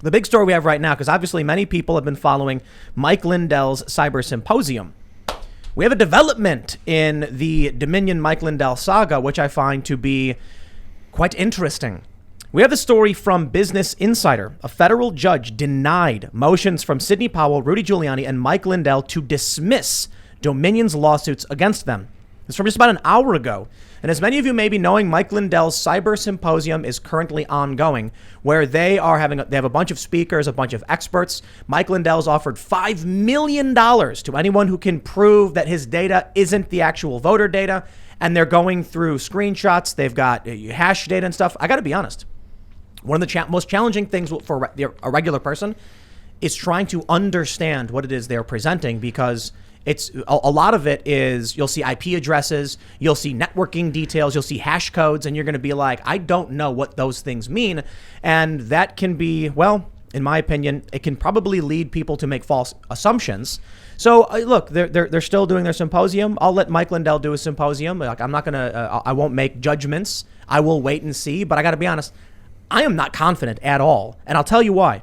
The big story we have right now, because obviously many people have been following Mike Lindell's Cyber Symposium. We have a development in the Dominion Mike Lindell saga, which I find to be quite interesting. We have the story from Business Insider. A federal judge denied motions from Sidney Powell, Rudy Giuliani, and Mike Lindell to dismiss Dominion's lawsuits against them. It's from just about an hour ago. And as many of you may be knowing, Mike Lindell's Cyber Symposium is currently ongoing, where they have a bunch of speakers, a bunch of experts. Mike Lindell's offered $5 million to anyone who can prove that his data isn't the actual voter data. And they're going through screenshots. They've got hash data and stuff. I got to be honest. One of the most challenging things for a regular person is trying to understand what it is they're presenting, because it's a lot of it is you'll see IP addresses, you'll see networking details, you'll see hash codes, and you're going to be like, I don't know what those things mean. And that can be, well, in my opinion, it can probably lead people to make false assumptions. So look, they're still doing their symposium. I'll let Mike Lindell do a symposium. Like, I'm not going to, I won't make judgments. I will wait and see. But I got to be honest, I am not confident at all. And I'll tell you why.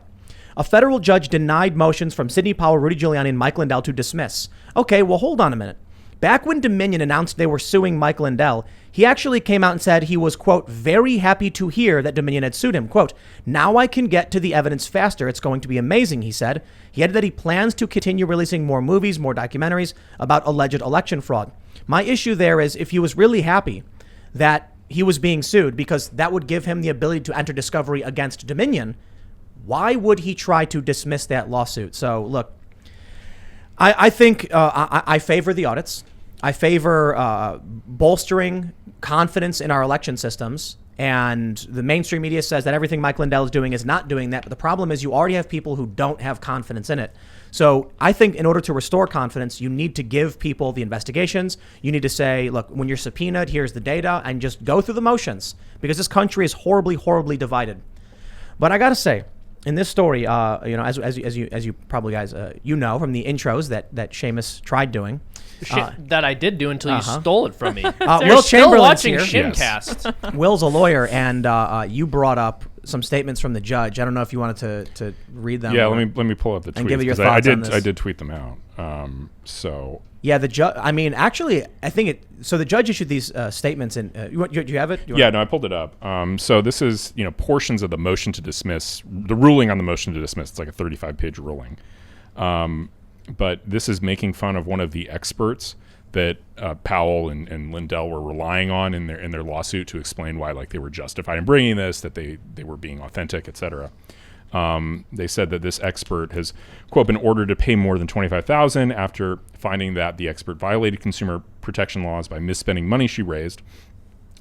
A federal judge denied motions from Sidney Powell, Rudy Giuliani, and Mike Lindell to dismiss. Okay, well, hold on a minute. Back when Dominion announced they were suing Mike Lindell, he actually came out and said he was, quote, very happy to hear that Dominion had sued him. Quote, now I can get to the evidence faster. It's going to be amazing, he said. He added that he plans to continue releasing more movies, more documentaries about alleged election fraud. My issue there is if he was really happy that he was being sued, because that would give him the ability to enter discovery against Dominion, why would he try to dismiss that lawsuit? So, look, I think I favor the audits. I favor bolstering confidence in our election systems. And the mainstream media says that everything Mike Lindell is doing is not doing that. But the problem is you already have people who don't have confidence in it. So I think in order to restore confidence, you need to give people the investigations. You need to say, look, when you're subpoenaed, here's the data, and just go through the motions, because this country is horribly, horribly divided. But I got to say, in this story, as you probably guys from the intros that Seamus tried doing, that I did do until you stole it from me. Will Chamberlain's watching here. Timcast. Yes. Will's a lawyer, and you brought up some statements from the judge. I don't know if you wanted to read them. Yeah, let me pull up the tweets, and give it your because thoughts on this. I did tweet them out. So yeah, the judge. I mean, actually, I think it. So the judge issued these statements, and do you have it? I pulled it up. So this is portions of the motion to dismiss, the ruling on the motion to dismiss. It's like a 35-page ruling. But this is making fun of one of the experts that Powell and Lindell were relying on in their lawsuit to explain why, like, they were justified in bringing this, that they were being authentic, etc. They said that this expert has, quote, been ordered to pay more than $25,000 after finding that the expert violated consumer protection laws by misspending money she raised.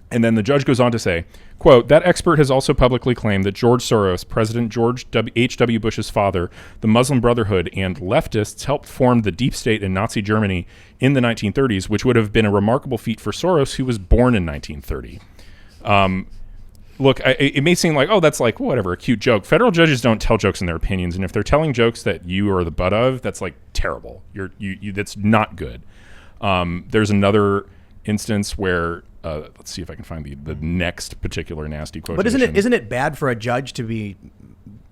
And then the judge goes on to say, quote, that expert has also publicly claimed that George Soros, President George H.W. Bush's father, the Muslim Brotherhood, and leftists helped form the deep state in Nazi Germany in the 1930s, which would have been a remarkable feat for Soros, who was born in 1930. Look, it may seem like, that's like, whatever, a cute joke. Federal judges don't tell jokes in their opinions, and if they're telling jokes that you are the butt of, that's like terrible. That's not good. There's another instance where, let's see if I can find the next particular nasty quotation. But isn't it bad for a judge to be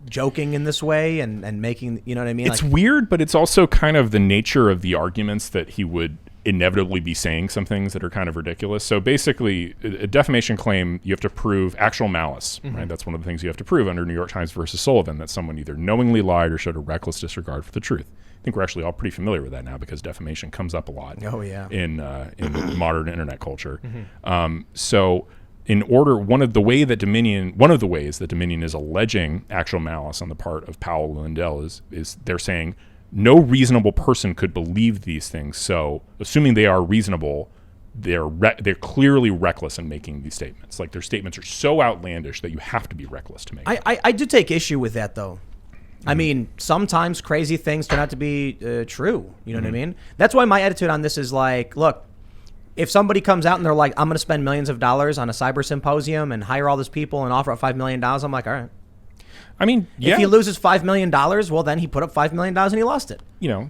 joking in this way and making, you know what I mean? It's weird, but it's also kind of the nature of the arguments that he would inevitably be saying some things that are kind of ridiculous. So basically, a defamation claim, you have to prove actual malice, right? That's one of the things you have to prove under New York Times versus Sullivan, that someone either knowingly lied or showed a reckless disregard for the truth. I think we're actually all pretty familiar with that now, because defamation comes up a lot in modern internet culture. So one of the ways that Dominion is alleging actual malice on the part of Powell and Lindell is they're saying no reasonable person could believe these things. So assuming they are reasonable, they're clearly reckless in making these statements. Like, their statements are so outlandish that you have to be reckless to make them. I do take issue with that, though. I mean, sometimes crazy things turn out to be true. You know what I mean? That's why my attitude on this is like, look, if somebody comes out and they're like, I'm going to spend millions of dollars on a cyber symposium and hire all these people and offer up $5 million, I'm like, all right. I mean, yeah. If he loses $5 million, well, then he put up $5 million and he lost it.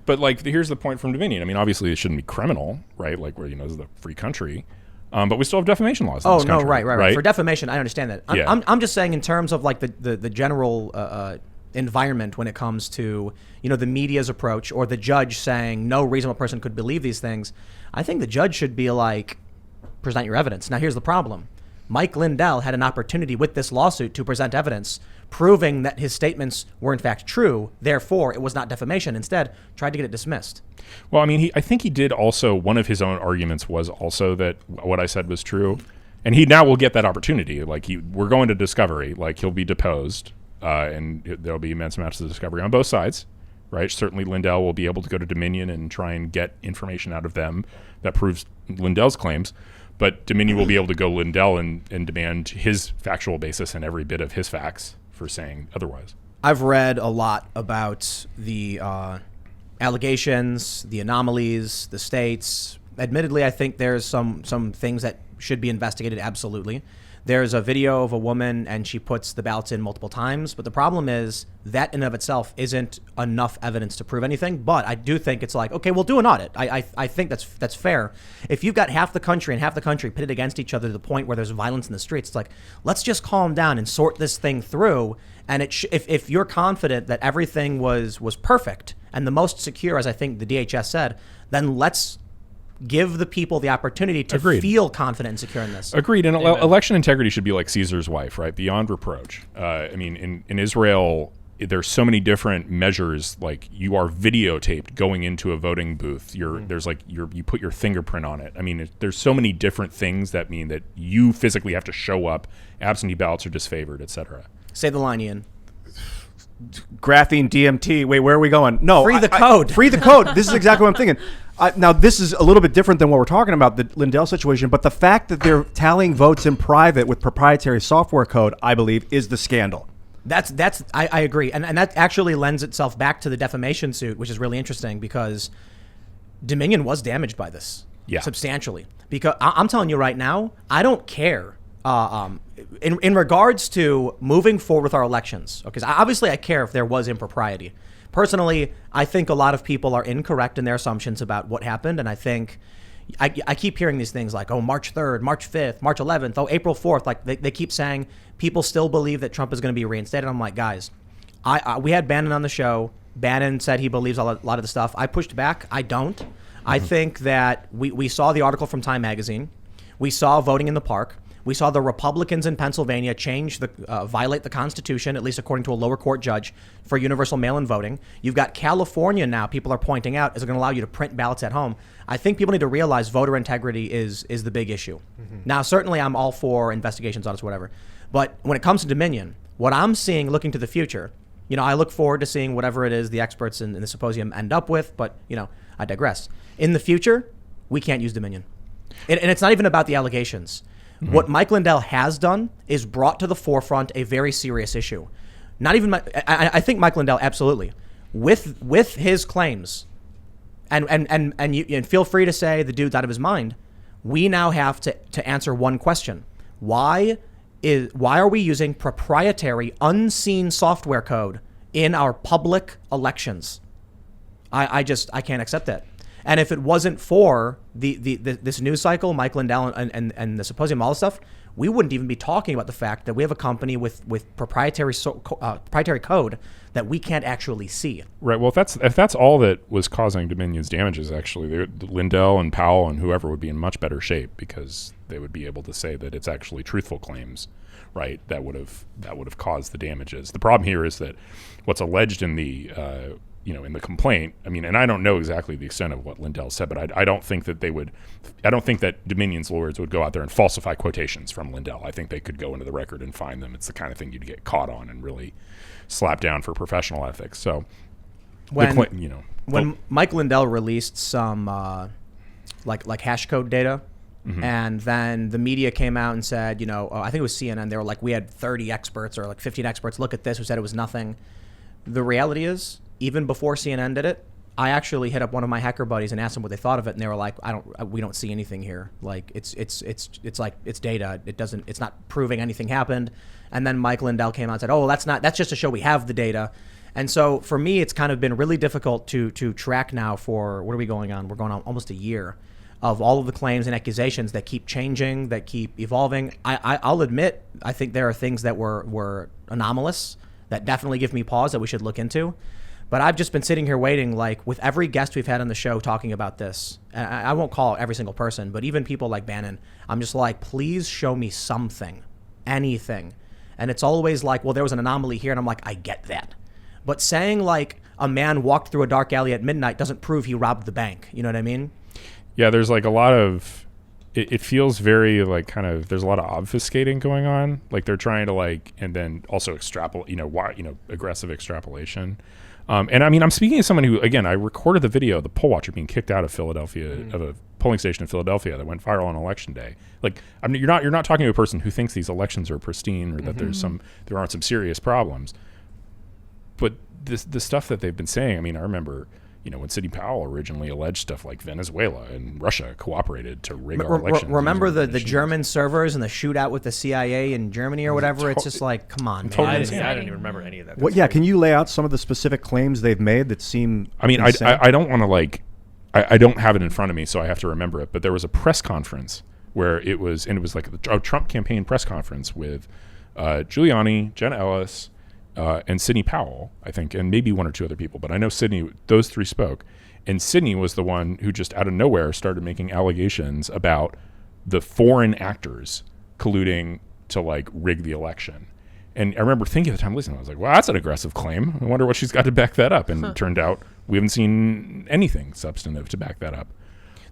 But like, here's the point from Dominion. I mean, obviously it shouldn't be criminal, right? Like, where, this is a free country. But we still have defamation laws in this country. Right. For defamation, I understand that. Yeah. I'm just saying in terms of like the general environment when it comes to, the media's approach or the judge saying no reasonable person could believe these things. I think the judge should be like, present your evidence. Now, here's the problem. Mike Lindell had an opportunity with this lawsuit to present evidence proving that his statements were in fact true. Therefore, it was not defamation. Instead, tried to get it dismissed. Well, I mean, I think he did also, one of his own arguments was also that what I said was true. And he now will get that opportunity. Like, we're going to discovery. Like, he'll be deposed, and there'll be immense amounts of discovery on both sides, right? Certainly, Lindell will be able to go to Dominion and try and get information out of them that proves Lindell's claims. But Dominion will be able to go Lindell and demand his factual basis and every bit of his facts for saying otherwise. I've read a lot about the allegations, the anomalies, the states. Admittedly, I think there's some things that should be investigated, absolutely. There's a video of a woman and she puts the ballots in multiple times, but the problem is that in and of itself isn't enough evidence to prove anything. But I do think it's like, okay, we'll do an audit. I think that's fair. If you've got half the country and half the country pitted against each other to the point where there's violence in the streets, it's like, let's just calm down and sort this thing through. And if you're confident that everything was perfect and the most secure, as I think the DHS said, then let's give the people the opportunity to feel confident and secure in this. Agreed. And election integrity should be like Caesar's wife, right? Beyond reproach. I mean, in Israel, there's so many different measures. Like, you are videotaped going into a voting booth. You put your fingerprint on it. I mean, there's so many different things that mean that you physically have to show up. Absentee ballots are disfavored, etc. Say the line, Ian. Graphene, DMT. Wait, where are we going? No, free the code. Free the code. This is exactly what I'm thinking. Now, this is a little bit different than what we're talking about, the Lindell situation, but the fact that they're tallying votes in private with proprietary software code, I believe, is the scandal. I agree. And that actually lends itself back to the defamation suit, which is really interesting because Dominion was damaged by this substantially. Because I'm telling you right now, I don't care. In regards to moving forward with our elections, because obviously I care if there was impropriety. Personally, I think a lot of people are incorrect in their assumptions about what happened, and I think I keep hearing these things like, oh, March 3rd, March 5th, March 11th, oh, April 4th. Like they keep saying people still believe that Trump is going to be reinstated. I'm like, guys, we had Bannon on the show. Bannon said he believes a lot of the stuff. I pushed back. I don't. Mm-hmm. I think that we saw the article from Time Magazine. We saw voting in the park. We saw the Republicans in Pennsylvania violate the Constitution, at least according to a lower court judge, for universal mail-in voting. You've got California now, people are pointing out, is going to allow you to print ballots at home. I think people need to realize voter integrity is the big issue. Mm-hmm. Now, certainly I'm all for investigations, audits, whatever. But when it comes to Dominion, what I'm seeing looking to the future, I look forward to seeing whatever it is the experts in the symposium end up with, but, I digress. In the future, we can't use Dominion. And it's not even about the allegations. Mm-hmm. What Mike Lindell has done is brought to the forefront a very serious issue. Not even I think Mike Lindell, absolutely, with his claims, and feel free to say the dude's out of his mind. We now have to answer one question: why are we using proprietary, unseen software code in our public elections? I can't accept that. And if it wasn't for this news cycle, Mike Lindell and the symposium, all this stuff, we wouldn't even be talking about the fact that we have a company with proprietary code that we can't actually see. Right. Well, if that's all that was causing Dominion's damages, actually, Lindell and Powell and whoever would be in much better shape because they would be able to say that it's actually truthful claims, right? That would have caused the damages. The problem here is that what's alleged in the in the complaint, I mean, and I don't know exactly the extent of what Lindell said, but I don't think that I don't think that Dominion's lawyers would go out there and falsify quotations from Lindell. I think they could go into the record and find them. It's the kind of thing you'd get caught on and really slap down for professional ethics. So when Mike Lindell released some like hash code data, mm-hmm. and then the media came out and said, I think it was CNN, they were like, we had 30 experts or like 15 experts look at this who said it was nothing. The reality is, even before CNN did it, I actually hit up one of my hacker buddies and asked them what they thought of it, and they were like, we don't see anything here. Like it's like it's data. It's not proving anything happened. And then Mike Lindell came out and said, oh, well, that's just to show we have the data. And so for me, it's kind of been really difficult to track now for, what are we going on? We're going on almost a year of all of the claims and accusations that keep changing, that keep evolving. I'll admit, I think there are things that were anomalous. that definitely give me pause that we should look into. But I've just been sitting here waiting, like with every guest we've had on the show talking about this. And I won't call every single person, but even people like Bannon, I'm just like, please show me something, anything. And it's always like, well, there was an anomaly here. And I'm like, I get that. But saying like a man walked through a dark alley at midnight doesn't prove he robbed the bank. You know what I mean? Yeah, there's like a lot of, it feels very like kind of, there's a lot of obfuscating going on. Like they're trying to like, and then also extrapolate, aggressive extrapolation. And I mean, I'm speaking as someone who, again, I recorded the video of the poll watcher being kicked out of Philadelphia, of a polling station in Philadelphia that went viral on election day. Like, I mean, you're not talking to a person who thinks these elections are pristine or that there aren't some serious problems. But the stuff that they've been saying, I mean, I remember, when Sidney Powell originally alleged stuff like Venezuela and Russia cooperated to rig our elections. Remember the German servers and the shootout with the CIA in Germany or whatever? It's just like, come on, man. I didn't even remember any of that. Well, yeah, can you lay out some of the specific claims they've made that seem I mean, I don't want to like, I don't have it in front of me, so I have to remember it. But there was a press conference where it was like a Trump campaign press conference with Giuliani, Jenna Ellis, and Sidney Powell, I think, and maybe one or two other people. But I know Sidney, those three spoke. And Sidney was the one who just out of nowhere started making allegations about the foreign actors colluding to like rig the election. And I remember thinking at the time, listening, I was like, well, that's an aggressive claim. I wonder what she's got to back that up. And it turned out we haven't seen anything substantive to back that up.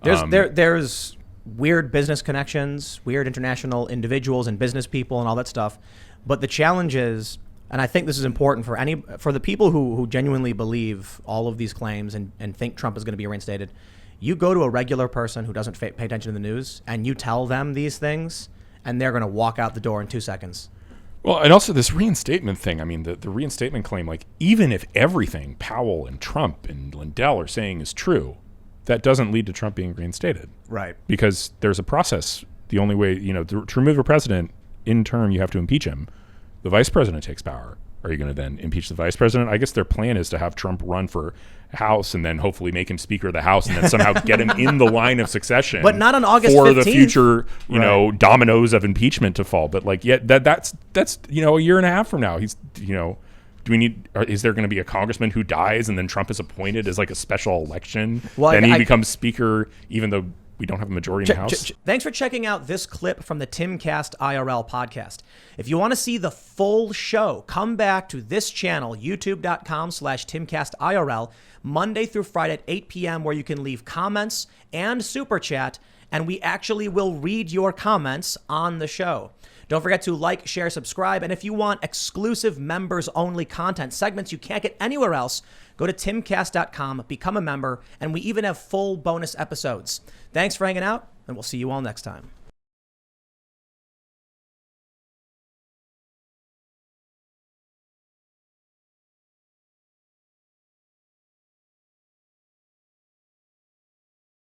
There's weird business connections, weird international individuals and business people and all that stuff. But the challenge is, and I think this is important for the people who genuinely believe all of these claims and think Trump is going to be reinstated, you go to a regular person who doesn't pay attention to the news and you tell them these things and they're going to walk out the door in 2 seconds. Well, and also this reinstatement thing, I mean, the reinstatement claim, like even if everything Powell and Trump and Lindell are saying is true, that doesn't lead to Trump being reinstated. Right. Because there's a process. The only way, to remove a president in term, you have to impeach him. The vice president takes power. Are you going to then impeach the vice president? I guess their plan is to have Trump run for House and then hopefully make him Speaker of the House and then somehow get him in the line of succction. But not on August 15th. For the future, dominoes of impeachment to fall. But like, that's a year and a half from now. He's, do we need? Is there going to be a congressman who dies and then Trump is appointed as like a special election? Well, then he becomes Speaker, even though we don't have a majority in the House. Thanks for checking out this clip from the Timcast IRL podcast. If you want to see the full show, come back to this channel, youtube.com/TimcastIRL, Monday through Friday at 8 p.m., where you can leave comments and super chat, and we actually will read your comments on the show. Don't forget to like, share, subscribe, and if you want exclusive members-only content, segments you can't get anywhere else, go to timcast.com, become a member, and we even have full bonus episodes. Thanks for hanging out, and we'll see you all next time.